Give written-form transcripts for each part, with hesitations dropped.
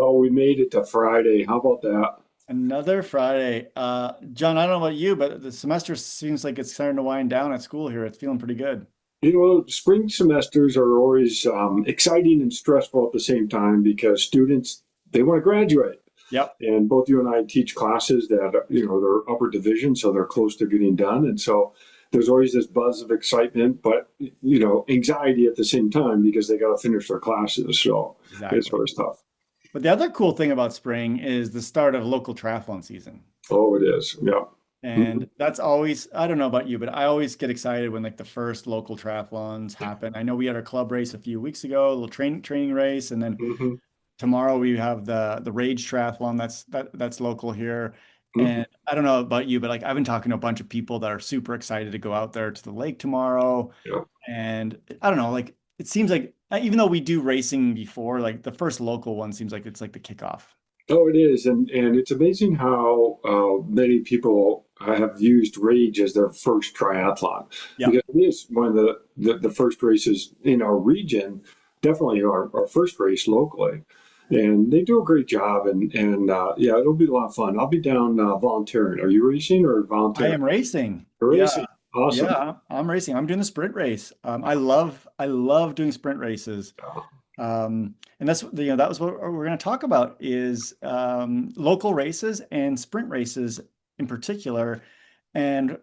Oh, we made it to Friday. How about that? Another Friday. John, I don't know about you, but the semester seems like it's starting to wind down at school here. It's feeling pretty good. Spring semesters are always exciting and stressful at the same time because students, they want to graduate. Yep. And both you and I teach classes that, they're upper division, so they're close to getting done. And so there's always this buzz of excitement, but, anxiety at the same time because they got to finish their classes. So it's Exactly. always tough. But the other cool thing about spring is the start of local triathlon season. Oh, it is. Yeah. Mhm. And that's always, I don't know about you, but I always get excited when like the first local triathlons happen. I know we had our club race a few weeks ago, a little training race, and then Mhm. tomorrow we have the Rage Triathlon that's local here. Mhm. And I don't know about you, but like I've been talking to a bunch of people that are super excited to go out there to the lake tomorrow. Yeah. And I don't know, like it seems like even though we do racing before, like the first local one seems like it's like the kickoff. Oh, it is, and it's amazing how many people have used Rage as their first triathlon Yeah. because it is one of the first races in our region, definitely our first race locally, and they do a great job. And yeah, it'll be a lot of fun. I'll be down volunteering. Are you racing or I volunteering? am racing. You're Yeah. racing. Awesome. Yeah, I'm racing. I'm doing the sprint race. I love doing sprint races. And that's that was what we're going to talk about is local races and sprint races in particular. And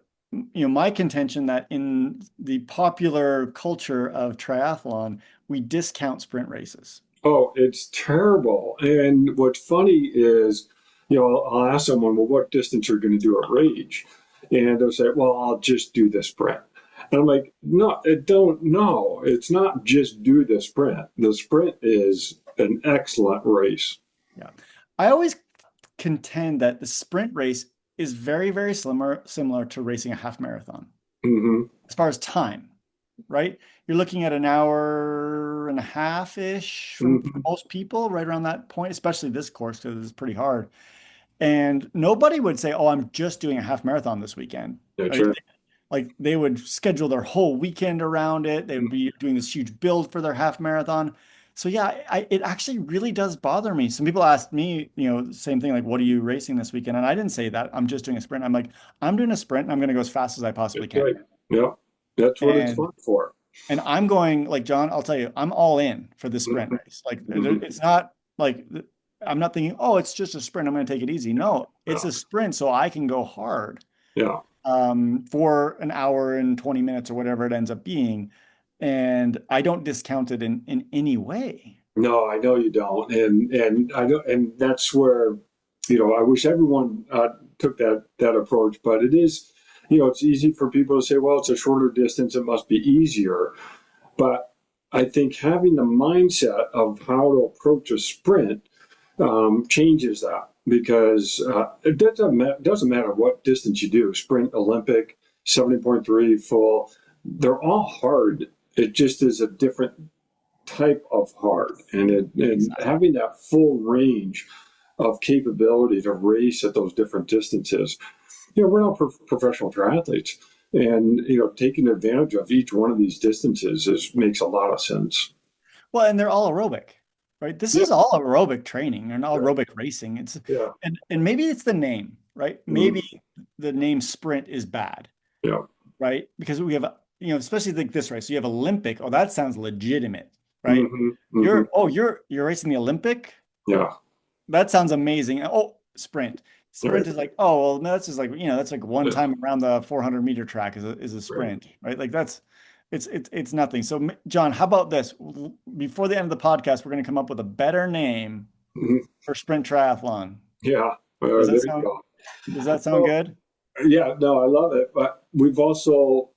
my contention that in the popular culture of triathlon, we discount sprint races. Oh, it's terrible. And what's funny is, I'll ask someone, well, what distance are you going to do at Rage? And they'll say, well, I'll just do the sprint. And I'm like, no, it don't, no, it's not just do the sprint. The sprint is an excellent race. Yeah. I always contend that the sprint race is very, very similar to racing a half marathon Hmm. as far as time, right? You're looking at an hour and a half-ish for Hmm. most people, right around that point, especially this course because it's pretty hard. And nobody would say, "Oh, I'm just doing a half marathon this weekend." That's Right? right. Like they would schedule their whole weekend around it. They would be doing this huge build for their half marathon. So yeah, it actually really does bother me. Some people ask me, same thing, like, "What are you racing this weekend?" And I didn't say that. I'm just doing a sprint. I'm like, I'm doing a sprint and I'm going to go as fast as I possibly That's can. right. Yeah. That's what it's And fun for. and I'm going like John, I'll tell you, I'm all in for this sprint race. Like Hmm. it's not like I'm not thinking, oh, it's just a sprint. I'm going to take it easy. No, it's Yeah. a sprint, so I can go hard Yeah. for an hour and 20 minutes or whatever it ends up being. And I don't discount it in any way. No, I know you don't, and I know, and that's where, I wish everyone took that approach. But it is, it's easy for people to say, well, it's a shorter distance, it must be easier. But I think having the mindset of how to approach a sprint changes that because it doesn't matter what distance you do, sprint, Olympic, 70.3, full, they're all hard. It just is a different type of hard, and Exactly. having that full range of capability to race at those different distances. We're not professional triathletes, and taking advantage of each one of these distances makes a lot of sense. Well, and they're all aerobic, right? This Yeah, is all aerobic training and all right. aerobic racing. It's Yeah. and maybe it's the name, right? Maybe Mm. the name sprint is bad, Yeah. right? Because we have, especially like this, right? So you have Olympic. Oh, that sounds legitimate, right? Hmm. Hmm. You're racing the Olympic. Yeah. That sounds amazing. Oh, sprint. Right. Sprint is like, oh, well, no, that's just like, that's like one Yeah. time around the 400-meter track is a Right. sprint, right? Like that's it's nothing. So, John, how about this? Before the end of the podcast, we're going to come up with a better name Mhm. for sprint triathlon. Yeah. Does that There you sound go. does that sound Well, good? yeah, no, I love it. But we've also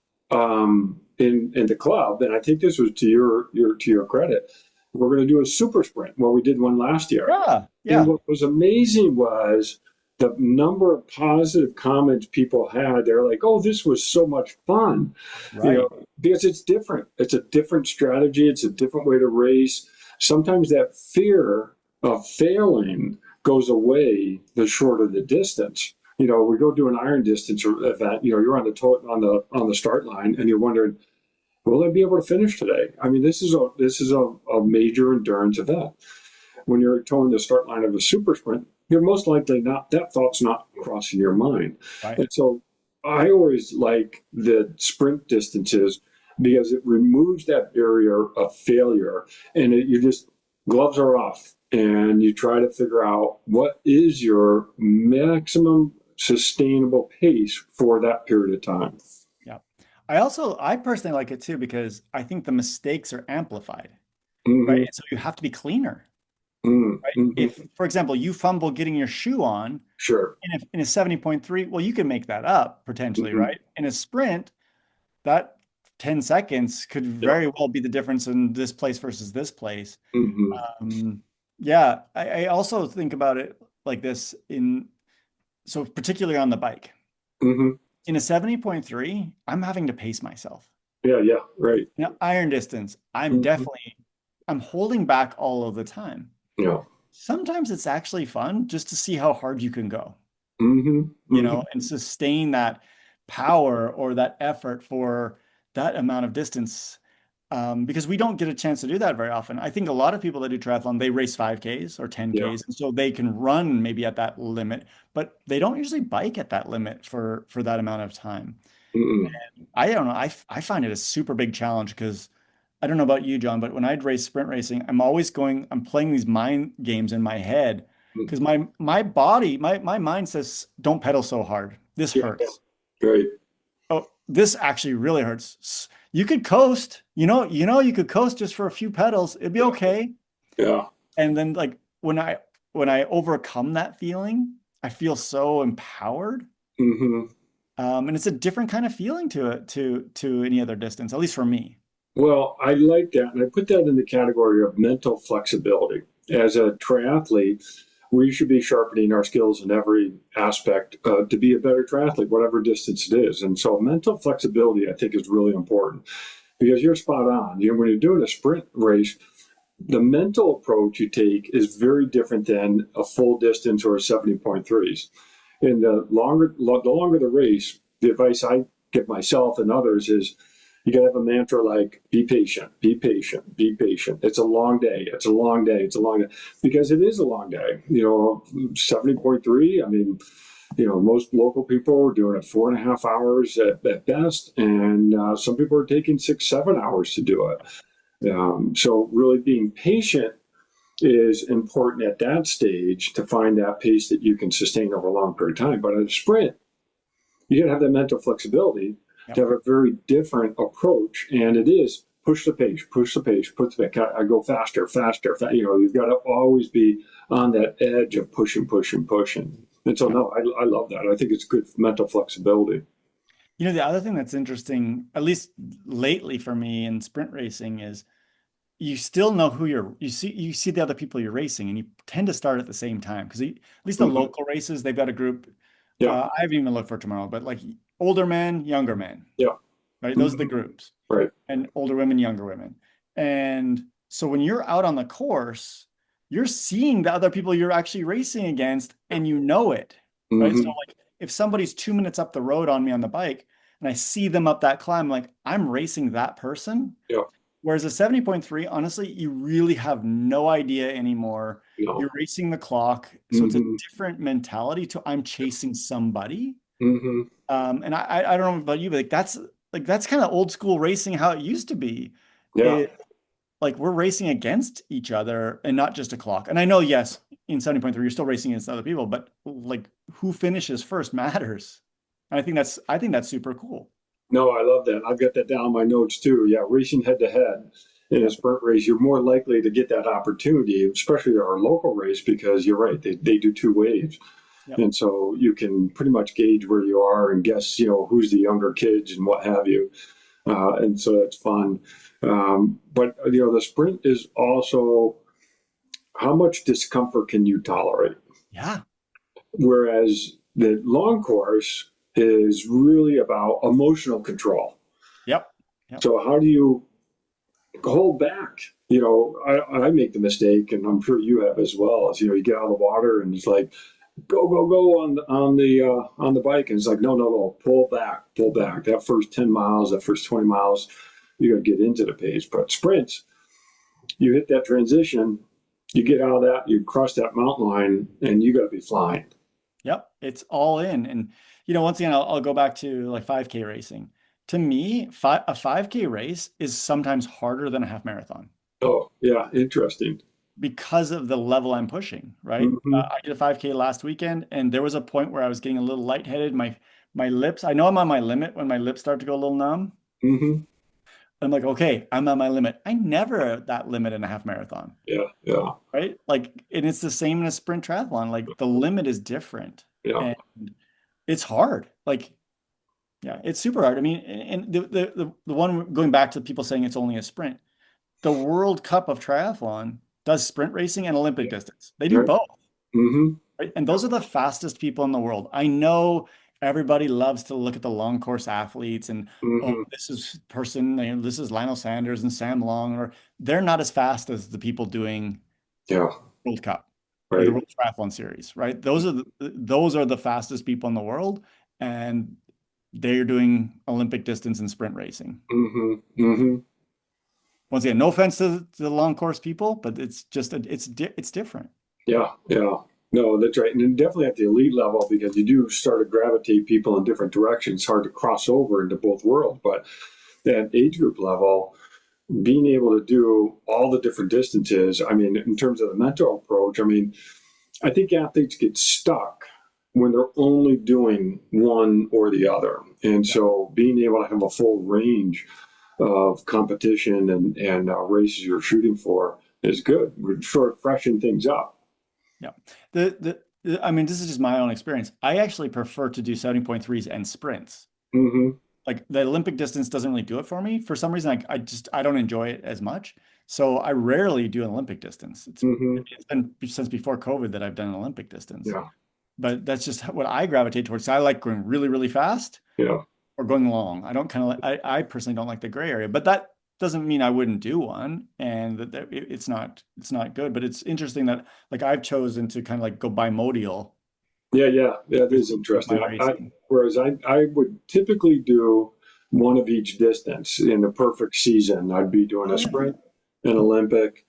in the club, and I think this was to your credit, we're going to do a super sprint. Well, we did one last year, Yeah, and yeah, what was amazing was the number of positive comments people had. They're like, "Oh, this was so much fun," right. because it's different. It's a different strategy. It's a different way to race. Sometimes that fear of failing goes away the shorter the distance. We go do an iron distance event. You're on the start line, and you're wondering, will I be able to finish today? I mean, this is a major endurance event. when you're towing the start line of a super sprint, you're most likely not, that thought's not crossing your mind. Right. And so I always like the sprint distances because it removes that barrier of failure, and you just, gloves are off and you try to figure out what is your maximum sustainable pace for that period of time. Yeah. I personally like it too because I think the mistakes are amplified, right? Mm-hmm. And so you have to be cleaner, right? Mm-hmm. If, for example, you fumble getting your shoe on Sure. in a 70.3, well, you can make that up potentially, Mm-hmm. right? In a sprint, that 10 seconds could Yeah. very well be the difference in this place versus this place. Mm-hmm. Um, yeah, I also think about it like this so particularly on the bike. Mm-hmm. In a 70.3, I'm having to pace myself. Yeah. Yeah. Right. Iron distance, Mm-hmm. I'm holding back all of the time. Yeah. Sometimes it's actually fun just to see how hard you can go, Mm-hmm. Mm-hmm. and sustain that power or that effort for that amount of distance. Because we don't get a chance to do that very often. I think a lot of people that do triathlon, they race 5Ks or Yeah. 10Ks, and so they can run maybe at that limit, but they don't usually bike at that limit for that amount of time. Mm-hmm. I don't know. I find it a super big challenge because I don't know about you, John, but when I'd race sprint racing, I'm playing these mind games in my head because my mind says, don't pedal so hard. This Yeah. hurts. Right. Oh, this actually really hurts. You could coast, you could coast just for a few pedals. It'd be Yeah. okay. Yeah. And then like when I overcome that feeling, I feel so empowered. Mm-hmm. And it's a different kind of feeling to it to any other distance, at least for me. Well, I like that. And I put that in the category of mental flexibility. As a triathlete, we should be sharpening our skills in every aspect to be a better triathlete, whatever distance it is. And so mental flexibility, I think, is really important because you're spot on. When you're doing a sprint race, the mental approach you take is very different than a full distance or a 70.3s. And the longer the race, the advice I give myself and others is you got to have a mantra like be patient, be patient, be patient. It's a long day. It's a long day. It's a long day because it is a long day. 70.3. I mean, most local people are doing it 4.5 hours at best, and some people are taking 6, 7 hours to do it. So really being patient is important at that stage to find that pace that you can sustain over a long period of time. But at a sprint, you got to have that mental flexibility to Yep. have a very different approach. And it is push the pace, push the pace, push the pace. I go faster, faster. You've got to always be on that edge of pushing, pushing, pushing. And so, Yep. no, I love that. I think it's good mental flexibility. The other thing that's interesting, at least lately for me in sprint racing, is you still know you see the other people you're racing, and you tend to start at the same time because at least the Mm-hmm. local races, they've got a group. Yeah, I haven't even looked for tomorrow, but like older men, younger men, yeah. right? Those are the Mm-hmm. groups, Right. and older women, younger women. And so when you're out on the course, you're seeing the other people you're actually racing against, and you know it, right? So Mm-hmm. like if somebody's 2 minutes up the road on me on the bike, and I see them up that climb, like I'm racing that person. Yeah. Whereas a 70.3, honestly, you really have no idea anymore. No. You're racing the clock. So it's a Mm-hmm. different mentality to I'm chasing somebody. Mm-hmm. And I don't know about you, but that's kind of old school racing how it used to be. Yeah. It like we're racing against each other and not just a clock. And I know, yes, in 70.3, you're still racing against other people, but like who finishes first matters. And I think that's super cool. No, I love that. I've got that down in my notes too. Yeah, racing head to head in a Yep. sprint race, you're more likely to get that opportunity, especially our local race, because you're right, they do two waves. Yep. And so you can pretty much gauge where you are and guess, who's the younger kids and what have you. And so it's fun. But, the sprint is also how much discomfort can you tolerate? Yeah. Whereas the long course is really about emotional control. Yep. Yep. So how do you hold back? I make the mistake, and I'm sure you have as well. As you get out of the water, and it's like go go go on the bike, and it's like no no no, pull back, pull back. That first 10 miles, that first 20 miles, you got to get into the pace. But sprints, you hit that transition, You get out of that, you cross that mountain line, and you got to be flying. Yep, it's all in. And once again, I'll go back to like 5K racing. To me, a 5K race is sometimes harder than a half marathon Oh, yeah, interesting. because of the level I'm pushing, right? Hmm. I did a 5K last weekend, and there was a point where I was getting a little lightheaded. My lips, I know I'm on my limit when my lips start to go a little numb. Hmm. I'm like, okay, I'm at my limit. I never at that limit in a half marathon, Yeah, yeah, right? Like, and it's the same in a sprint triathlon. Like the limit is different, yeah. and it's hard. Like, yeah, it's super hard. I mean, and the one going back to people saying it's only a sprint, the World Cup of Triathlon does sprint racing and Olympic distance. They do Right. both, Hmm. right? And those are the fastest people in the world. I know everybody loves to look at the long course athletes and, oh, Hmm. this is person, this is Lionel Sanders and Sam Long, or they're not as fast as the people doing Yeah, World Cup or the right. World Triathlon Series, right? Those are the fastest people in the world, and they're doing Olympic distance and sprint racing. Hmm. Hmm. Once again, no offense to the long course people, but it's just it's different. Yeah, yeah. No, that's right. And then definitely at the elite level, because you do start to gravitate people in different directions. It's hard to cross over into both worlds. But at age group level, being able to do all the different distances, I mean, in terms of the mental approach, I mean, I think athletes get stuck when they're only doing one or the other. And Yeah. so being able to have a full range of competition and races you're shooting for is good. We're sort of freshen things up. Yeah. I mean, this is just my own experience. I actually prefer to do 70.3s and sprints. Hmm. Like the Olympic distance doesn't really do it for me. For some reason, I don't enjoy it as much. So I rarely do an Olympic distance. Hmm. It's been since before COVID that I've done an Olympic distance. Yeah, But that's just what I gravitate towards. I like going really, really fast yeah, or going long. I don't kind of like, I personally don't like the gray area, but that doesn't mean I wouldn't do one and it's not good. But it's interesting that like I've chosen to kind of like go bimodal yeah, yeah. That with, is with my interesting. racing. Whereas I would typically do one of each distance in a perfect season. I'd be doing Oh a yeah. sprint, an Olympic,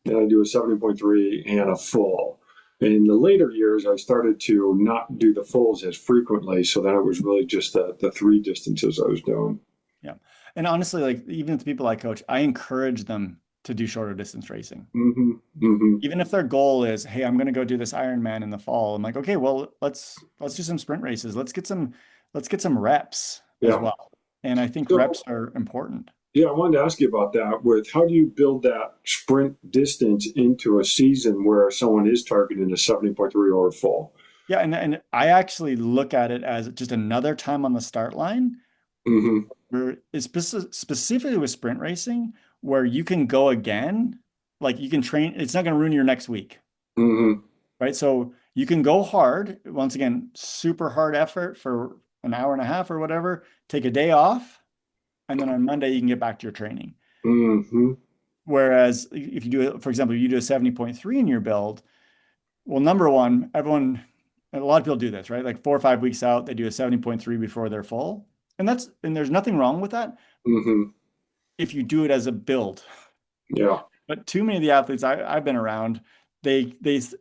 and I do a 70.3 and a full. In the later years, I started to not do the fulls as frequently, so then it was really just the three distances I was doing. Yeah. And honestly, like even the people I coach, I encourage them to do shorter distance racing. Hmm. Hmm. Even if their goal is, hey, I'm going to go do this Ironman in the fall. I'm like, okay, well, let's do some sprint races. Let's get some reps as Yeah. well. And I think So reps are important. yeah, I wanted to ask you about that. With how do you build that sprint distance into a season where someone is targeting a 70.3 or a full? Yeah, and I actually look at it as just another time on the start line Hmm. where it's specifically with sprint racing where you can go again, like you can train, it's not going to ruin your next week, Hmm. right? So you can go hard, once again, super hard effort for an hour and a half or whatever, take a day off, and then on Monday you can get back to your training. Hmm. Whereas if you do it, for example, you do a 70.3 in your build, well, number one, a lot of people do this, right? Like 4 or 5 weeks out, they do a 70.3 before they're full. And there's nothing wrong with that Hmm. if you do it as a build. Yeah. But too many of the athletes I've been around, they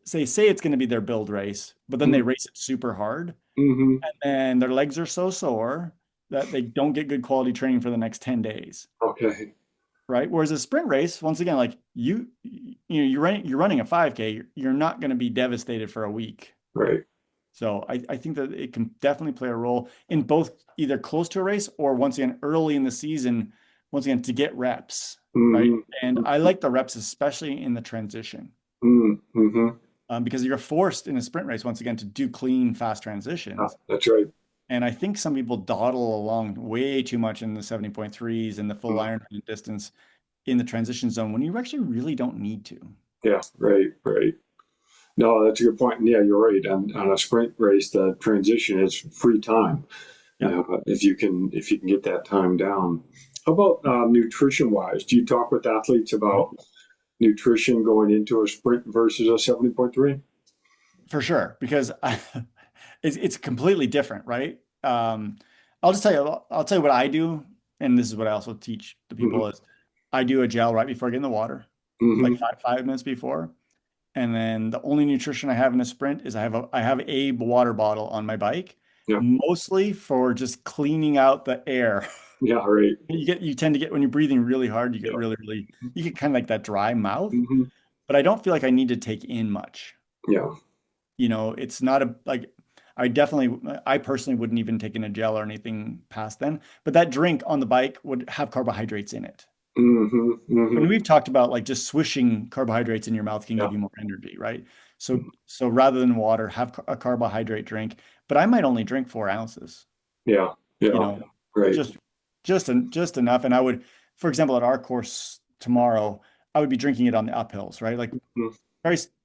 say it's going to be their build race, but then they race it super hard, Hmm. and their legs are so sore that they don't get good quality training for the next 10 days. Okay. Right. Whereas a sprint race, once again, like you're running a 5K, you're not going to be devastated for a week. Right. So I think that it can definitely play a role in both either close to a race or once again early in the season, once again to get reps, right? Hmm. And I like the reps, especially in the transition, Hmm. because you're forced in a sprint race once again to do clean, fast Yeah, transitions. that's right. And I think some people dawdle along way too much in the 70.3s and the full Mm. Ironman distance in the transition zone when you actually really don't need to. Yeah. Right. Right. No, that's a good point. And yeah, you're right. On a sprint race, the transition is free time. Yeah. If you can get that time down. How about nutrition wise? Do you talk with athletes about nutrition going into a sprint versus a 70.3? For sure, because it's completely different, right? I'll tell you what I do, and this is what I also teach the Hmm. people is I do a gel right before I get in the water, like Hmm. five minutes before. And then the only nutrition I have in a sprint is I have a water bottle on my bike, Yeah. mostly for just cleaning out the air. Yeah. Right. You tend to get when you're breathing really hard, you get Yeah. really you get kind of like that dry mouth, Hmm. but I don't feel like I need to take in much. Yeah. It's not a like I personally wouldn't even take in a gel or anything past then, but that drink on the bike would have carbohydrates in it. Hmm. And Hmm. we've talked about like just swishing carbohydrates in your mouth can Yeah. give you more energy, right? So rather than water, have a carbohydrate drink, but I might only drink 4 ounces, Yeah. you Yeah. know, Right. just just enough. And I would, for example, at our course tomorrow, I would be drinking it on the uphills, right? Like Mhm.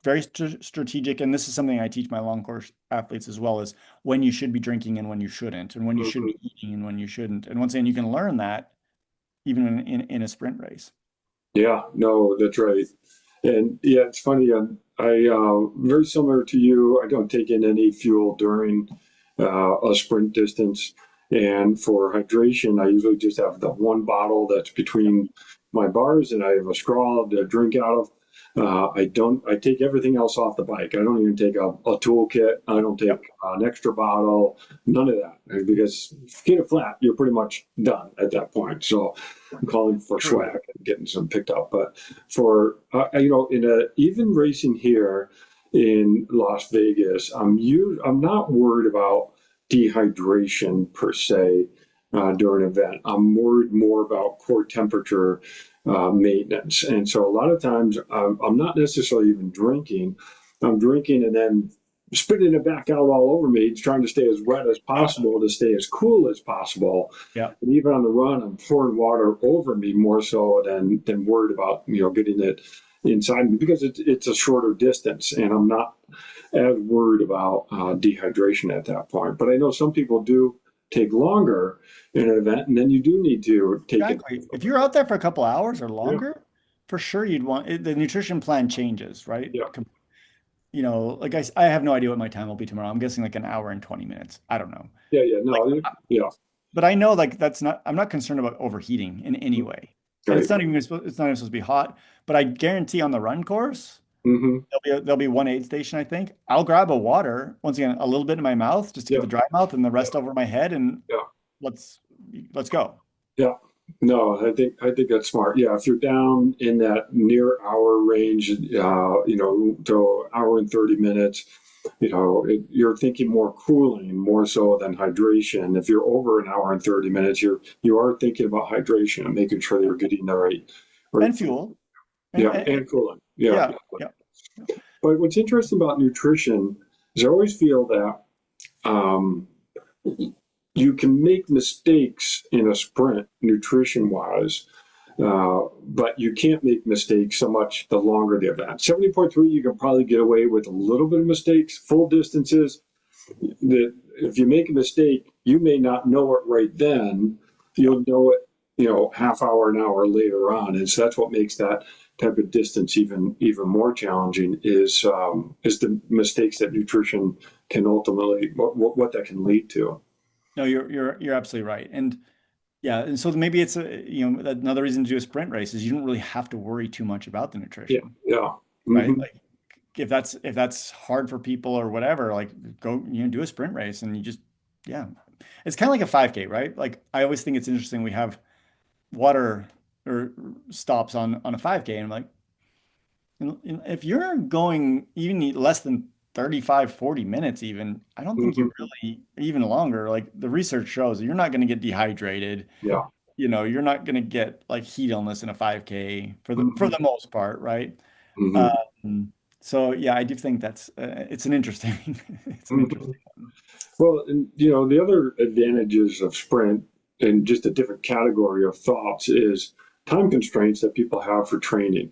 very strategic. And this is something I teach my long course athletes as well, is when you should be drinking and when you shouldn't, and when you should be Mhm. eating and when you shouldn't. And once again, you can learn that even in a sprint race. Yeah. No, that's right. And yeah, it's funny. Very similar to you. I don't take in any fuel during a sprint distance. And for hydration, I usually just have the one bottle that's between my bars, and I have a straw to drink out of. I don't. I take everything else off the bike. I don't even take a toolkit. I don't take Yep. an extra bottle. None of that, because if you get it flat, you're pretty much done at that point. So I'm calling for True. swag and getting some picked up. But for in a even racing here in Las Vegas, I'm not worried about dehydration per se during an event. I'm worried more about core temperature maintenance, and so a lot of times I'm not necessarily even drinking. I'm drinking and then spitting it back out all over me, trying to stay as wet as possible to stay as cool as possible. Yeah. And even on the run, I'm pouring water over me more so than worried about getting it inside me, because it's a shorter distance, and I'm not as worried about dehydration at that point. But I know some people do take longer in an event, and then you do need to take it. Exactly. If you're out there for a couple hours or Yeah, longer, for sure you'd want the nutrition plan changes, right? yeah, Like I have no idea what my time will be tomorrow. I'm guessing like an hour and 20 minutes. I don't know. yeah, yeah. Like, No, yeah, but I know like I'm not concerned about overheating in any way. And right. it's not even supposed to be hot, but I guarantee on the run course, Hmm. there'll be one aid station, I think. I'll grab a water, once again, a little bit in my mouth just to get Yeah, the dry mouth and the yeah, rest over my head and yeah, let's let's go. yeah. No, I think that's smart. Yeah, if you're down in that near hour range, to hour and 30 minutes, you're thinking more cooling more so than hydration. If you're over an hour and 30 minutes, you are thinking about hydration and making sure that you're getting the right And food. fuel. Yeah, and cooling. Yeah. Yeah, yeah. But what's interesting about nutrition is I always feel that um, you can make mistakes in a sprint nutrition wise, but you can't make mistakes so much the longer the event. 70.3, you can probably get away with a little bit of mistakes. Full distances, that if you make a mistake, you may not know it right then. You'll know it, half hour, an hour later on. And so that's what makes that type of distance even more challenging is the mistakes that nutrition can ultimately what that can lead to. No, you're absolutely right. And yeah, and so maybe it's another reason to do a sprint race is you don't really have to worry too much about the Yeah, nutrition, yeah. right? Hmm. Like if that's hard for people or whatever, like go, do a sprint race and you just yeah. It's kind of like a 5K, right? Like I always think it's interesting we have water or stops on a 5K and I'm like if you're going even less than 35, 40 minutes even, I don't think you Hmm. really even longer. Like the research shows you're not going to get dehydrated. Yeah. You're not going to get like heat illness in a 5K for Hmm. the most part, right? Hmm. Um, so yeah, I do think that's it's an interesting it's an Hmm. interesting one. Well, and the other advantages of sprint, and just a different category of thoughts, is time constraints that people have for training.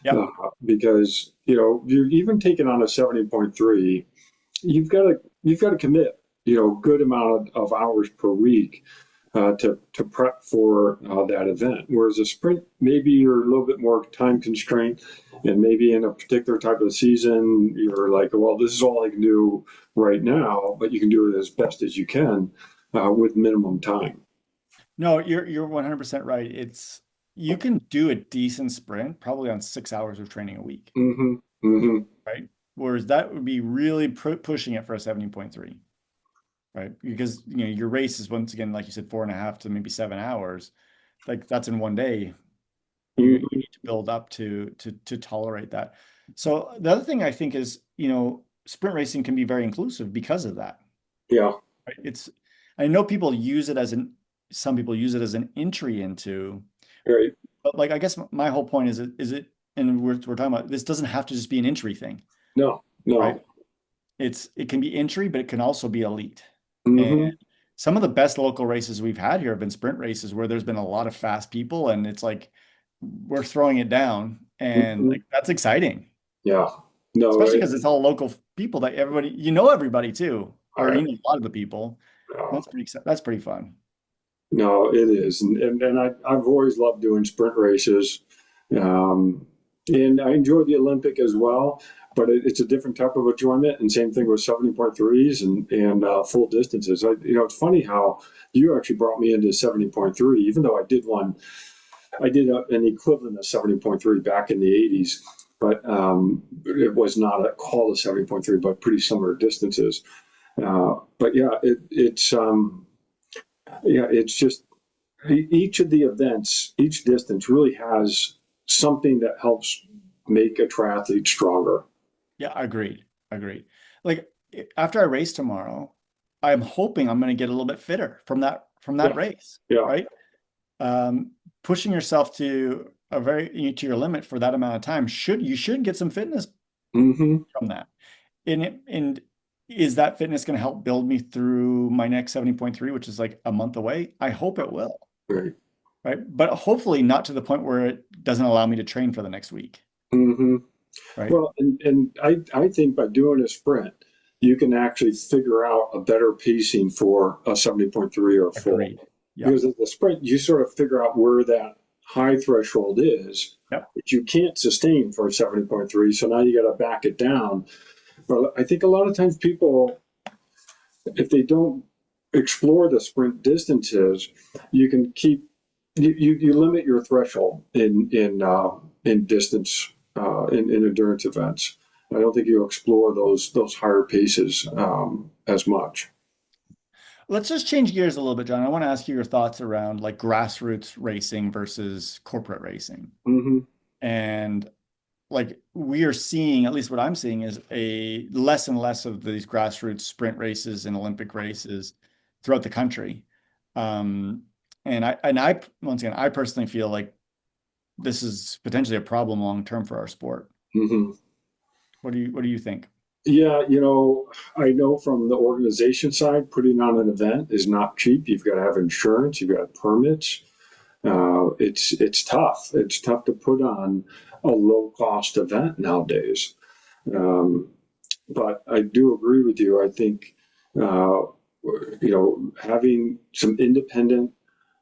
Uh, Yep. because you're even taking on a 70.3, you've got to commit good amount of hours per week to prep for that event. Whereas a sprint, maybe you're a little bit more time constrained, and maybe in a particular type of season, you're like, well, this is all I can do right now, but you can do it as best as you can with minimum time. No, you're 100% right. You can do a decent sprint probably on 6 hours of training a week, Hmm. Hmm. numbers, that would be really pushing it for a 70.3, right? Because your race is, once again, like you said, 4.5 to maybe 7 hours. Like that's in one day. You Mhm. need to build up to tolerate that. So the other thing I think is, sprint racing can be very inclusive because of that. Yeah, Right? I know people use it as some people use it as an entry into, right. but like I guess my whole point and we're talking about this doesn't have to just be an entry thing, No, right? no. It can be entry, but it can also be elite. And Hmm. some of the best local races we've had here have been sprint races where there's been a lot of fast people, and it's like we're throwing it down, and Hmm. like that's exciting, Yeah. No, especially because it's all local people that everybody too, or I, a lot of the people. no, That's pretty fun. no, it is. And I've always loved doing sprint races. Um, and I enjoy the Olympic as well, but it's a different type of enjoyment. And same thing with 70.3s and full distances. It's funny how you actually brought me into 70.3, even though I did an equivalent of 70.3 back in the 80s, but it was not called a 70.3, but pretty similar distances. But yeah, it's just each of the events, each distance really has something that helps make a triathlete stronger. Yeah, agreed. Agreed. Like after I race tomorrow, I'm hoping I'm going to get a little bit fitter from that Yeah, race, yeah. right? um, Pushing yourself to your limit for that amount of time you should get some fitness Hmm. from that. And is that fitness going to help build me through my next 70.3, which is like a month away? I hope it will, Right. right? But hopefully not to the point where it doesn't allow me to train for the next week, Hmm. right? Well, and I think by doing a sprint, you can actually figure out a better pacing for a 70.3 or full. Agreed. Yep. Because at the sprint, you sort of figure out where that high threshold is, Yep. which you can't sustain for a 70.3. So now you got to back it down. But I think a lot of times people, if they don't explore the sprint distances, you can keep you limit your threshold in distance in endurance events. I don't think you explore those higher paces as much. Let's just change gears a little bit, John. I want to ask you your thoughts around like grassroots racing versus corporate racing. Hmm. And like we are seeing, at least what I'm seeing, is a less and less of these grassroots sprint races and Olympic races throughout the country. Um, and I once again, I personally feel like this is potentially a problem long term for our sport. Hmm. What do you think? Yeah, I know from the organization side, putting on an event is not cheap. You've got to have insurance, you've got permits. It's tough. It's tough to put on a low cost event nowadays. Um, but I do agree with you. I think having some independent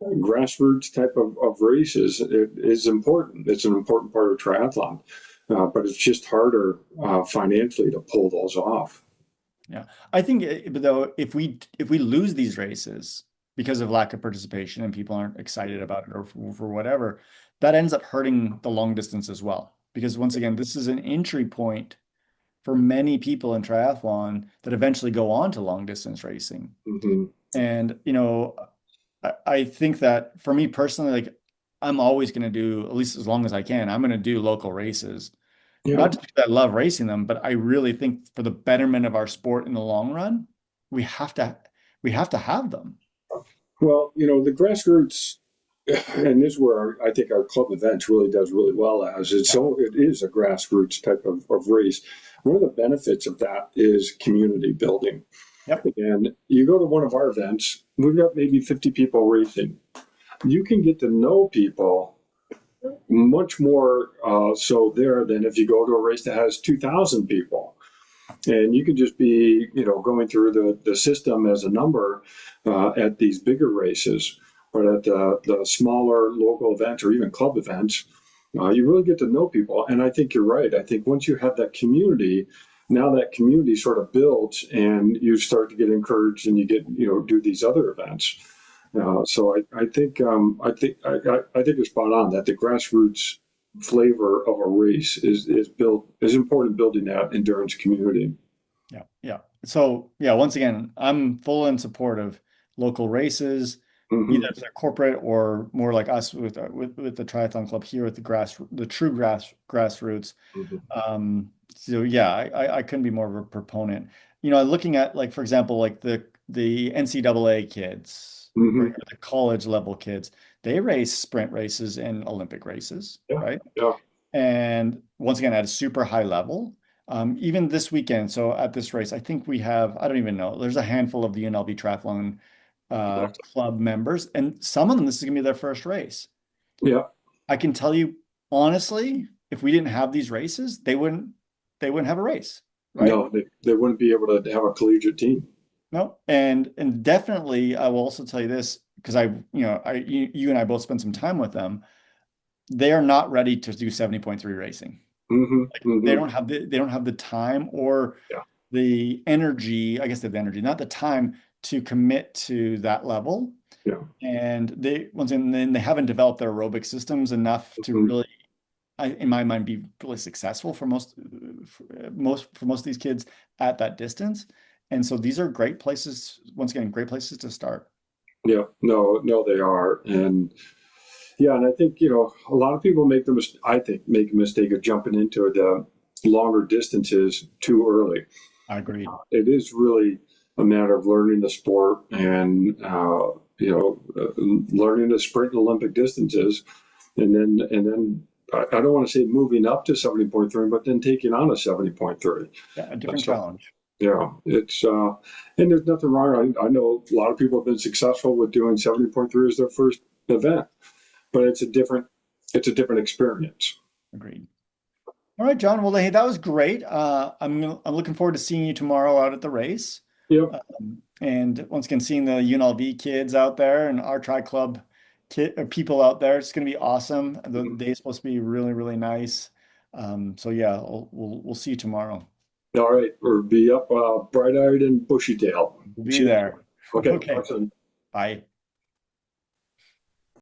grassroots type of races is important. It's an important part of triathlon, but it's just harder financially to pull those off. Yeah, I think but though if we lose these races because of lack of participation and people aren't excited about it or for whatever, that ends up hurting the long distance as well. Because once again, this is an entry point for many people in triathlon that eventually go on to long distance racing. Hmm. And, I think that for me personally, like I'm always going to do, at least as long as I can, I'm going to do local races. Yeah. Not just because I love racing them, but I really think for the betterment of our sport in the long run, we have to we have to have them. Well, the grassroots, and this is where I think our club events really does really well as Yeah. it is a grassroots type of race. One of the benefits of that is community building. Yep. And you go to one of our events, we've got maybe 50 people racing. You can get to know people much more so there than if you go to a race that has 2,000 people. And you can just be, going through the system as a number at these bigger races. But at the smaller local events or even club events, you really get to know people. And I think you're right. I think once you have that community, now that community sort of builds and you start to get encouraged and you get, do these other events. So I think you're spot on that the grassroots flavor of a race is important building that endurance community. Yeah, yeah. So yeah, once again, I'm full in support of local races, either Hmm. if they're corporate or more like us with the triathlon club here with the true grassroots. Hmm. So yeah, I couldn't be more of a proponent. Looking at like for example, like the NCAA kids, right, Hmm. or the college level kids, they race sprint races and Olympic races, Yeah, right? yeah, And once again, at a super high level. Even this weekend, so at this race, I think we have, I don't even know, there's a handful of the UNLV Triathlon yeah, club members, and some of them, this is going to be their first race. yeah. I can tell you honestly, if we didn't have these races, they wouldn't have a race, right? No, they wouldn't be able to have a collegiate team. No, and definitely, I will also tell you this because you and I both spent some time with them. They are not ready to do 70.3 racing. Hmm. Like they Hmm. don't have the time or Yeah, the energy, I guess they have the energy, not the time to commit to that level. yeah. And they once again, then they haven't developed their aerobic systems enough to Hmm. really, in my mind, be really successful for most of these kids at that distance. And so these are great places, once again, great places to start. Yeah, no, no, they are, and yeah, and I think a lot of people I think make a mistake of jumping into the longer distances too early. I agreed. It is really a matter of learning the sport and learning to sprint Olympic distances, and then I don't want to say moving up to 70.3, but then taking on a 70.3. Yeah, a different So challenge. yeah, it's and there's nothing wrong. I know a lot of people have been successful with doing 70.3 as their first event, but it's a different experience. Agreed. All right, John. Well, hey, that was great. I'm looking forward to seeing you tomorrow out at the race. Yep. And once again, seeing the UNLV kids out there and our Tri Club people out there, it's going to be awesome. The day is supposed to be really, really nice. So yeah, we'll see you tomorrow. All right. Or be up bright eyed and bushy tail. We'll be See you there. tomorrow. Okay. Okay. Talk soon. Bye.